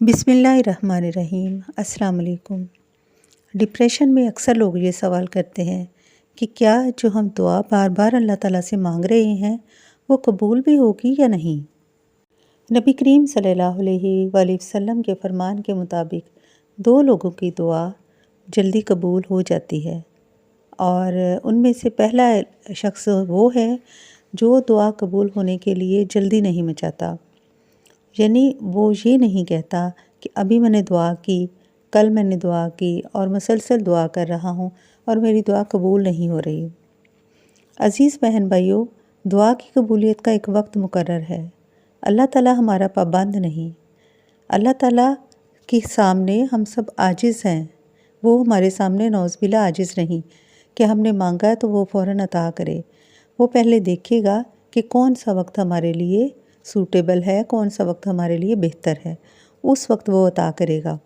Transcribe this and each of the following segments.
بسم اللہ الرحمن الرحیم۔ السلام علیکم۔ ڈپریشن میں اکثر لوگ یہ سوال کرتے ہیں کہ کیا جو ہم دعا بار بار اللہ تعالیٰ سے مانگ رہے ہیں وہ قبول بھی ہوگی یا نہیں۔ نبی کریم صلی اللہ علیہ وآلہ وسلم کے فرمان کے مطابق 2 لوگوں کی دعا جلدی قبول ہو جاتی ہے، اور ان میں سے پہلا شخص وہ ہے جو دعا قبول ہونے کے لیے جلدی نہیں مچاتا، یعنی وہ یہ نہیں کہتا کہ ابھی میں نے دعا کی، کل میں نے دعا کی اور مسلسل دعا کر رہا ہوں اور میری دعا قبول نہیں ہو رہی۔ عزیز بہن بھائیوں، دعا کی قبولیت کا ایک وقت مقرر ہے۔ اللہ تعالیٰ ہمارا پابند نہیں۔ اللہ تعالیٰ کے سامنے ہم سب عاجز ہیں۔ وہ ہمارے سامنے نعوذ باللہ عاجز نہیں کہ ہم نے مانگا ہے تو وہ فوراً عطا کرے۔ وہ پہلے دیکھے گا کہ کون سا وقت ہمارے لیے سوٹیبل ہے، کون سا وقت ہمارے لیے بہتر ہے، اس وقت وہ عطا کرے گا۔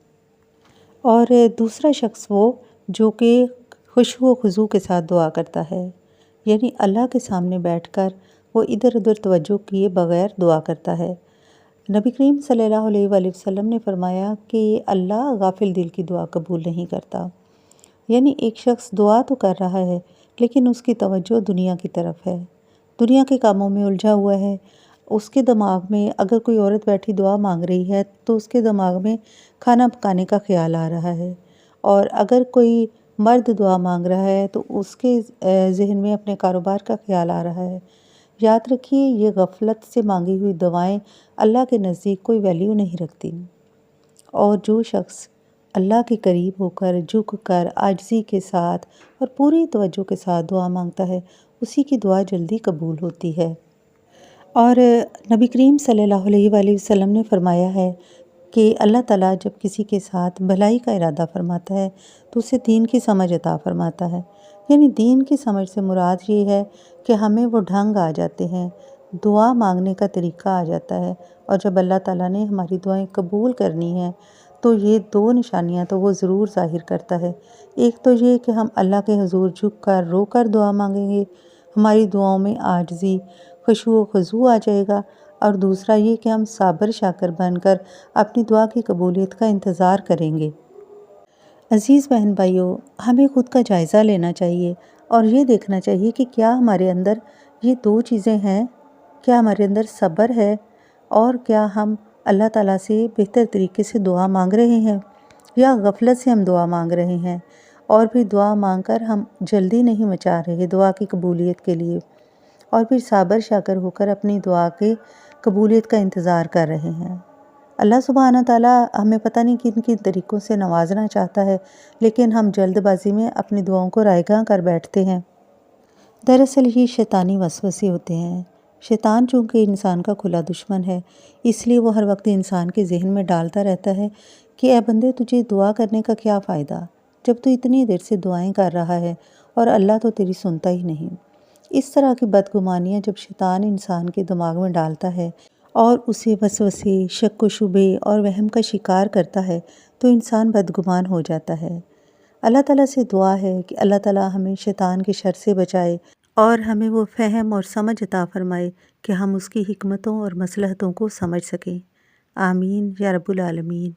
اور دوسرا شخص وہ جو کہ خشوع و خضوع کے ساتھ دعا کرتا ہے، یعنی اللہ کے سامنے بیٹھ کر وہ ادھر ادھر توجہ کیے بغیر دعا کرتا ہے۔ نبی کریم صلی اللہ علیہ وآلہ وسلم نے فرمایا کہ اللہ غافل دل کی دعا قبول نہیں کرتا، یعنی ایک شخص دعا تو کر رہا ہے لیکن اس کی توجہ دنیا کی طرف ہے، دنیا کے کاموں میں الجھا ہوا ہے۔ اس کے دماغ میں اگر کوئی عورت بیٹھی دعا مانگ رہی ہے تو اس کے دماغ میں کھانا پکانے کا خیال آ رہا ہے، اور اگر کوئی مرد دعا مانگ رہا ہے تو اس کے ذہن میں اپنے کاروبار کا خیال آ رہا ہے۔ یاد رکھیے، یہ غفلت سے مانگی ہوئی دعائیں اللہ کے نزدیک کوئی ویلیو نہیں رکھتی، اور جو شخص اللہ کے قریب ہو کر جھک کر عاجزی کے ساتھ اور پوری توجہ کے ساتھ دعا مانگتا ہے اسی کی دعا جلدی قبول ہوتی ہے۔ اور نبی کریم صلی اللہ علیہ وآلہ وسلم نے فرمایا ہے کہ اللہ تعالیٰ جب کسی کے ساتھ بھلائی کا ارادہ فرماتا ہے تو اسے دین کی سمجھ عطا فرماتا ہے، یعنی دین کی سمجھ سے مراد یہ ہے کہ ہمیں وہ ڈھنگ آ جاتے ہیں، دعا مانگنے کا طریقہ آ جاتا ہے، اور جب اللہ تعالیٰ نے ہماری دعائیں قبول کرنی ہیں تو یہ 2 نشانیاں تو وہ ضرور ظاہر کرتا ہے۔ ایک تو یہ کہ ہم اللہ کے حضور جھک کر رو کر دعا مانگیں گے، ہماری دعاؤں میں عاجزی، خشوع و خضوع آ جائے گا، اور دوسرا یہ کہ ہم صابر شاکر بن کر اپنی دعا کی قبولیت کا انتظار کریں گے۔ عزیز بہن بھائیوں، ہمیں خود کا جائزہ لینا چاہیے اور یہ دیکھنا چاہیے کہ کیا ہمارے اندر یہ 2 چیزیں ہیں، کیا ہمارے اندر صبر ہے، اور کیا ہم اللہ تعالیٰ سے بہتر طریقے سے دعا مانگ رہے ہیں، یا غفلت سے ہم دعا مانگ رہے ہیں، اور پھر دعا مانگ کر ہم جلدی نہیں مچا رہے دعا کی قبولیت کے لیے، اور پھر صابر شاکر ہو کر اپنی دعا کے قبولیت کا انتظار کر رہے ہیں۔ اللہ سبحانہ تعالیٰ ہمیں پتہ نہیں کن کن طریقوں سے نوازنا چاہتا ہے، لیکن ہم جلد بازی میں اپنی دعاؤں کو رائیگاں کر بیٹھتے ہیں۔ دراصل یہ شیطانی وسوسے ہوتے ہیں۔ شیطان چونکہ انسان کا کھلا دشمن ہے، اس لیے وہ ہر وقت انسان کے ذہن میں ڈالتا رہتا ہے کہ اے بندے، تجھے دعا کرنے کا کیا فائدہ جب تو اتنی دیر سے دعائیں کر رہا ہے اور اللہ تو تیری سنتا ہی نہیں۔ اس طرح کی بدگمانیاں جب شیطان انسان کے دماغ میں ڈالتا ہے اور اسے وسوسے، شک و شبے اور وہم کا شکار کرتا ہے تو انسان بدگمان ہو جاتا ہے۔ اللہ تعالیٰ سے دعا ہے کہ اللہ تعالیٰ ہمیں شیطان کے شر سے بچائے اور ہمیں وہ فہم اور سمجھ عطا فرمائے کہ ہم اس کی حکمتوں اور مصلحتوں کو سمجھ سکیں۔ آمین یا رب العالمین۔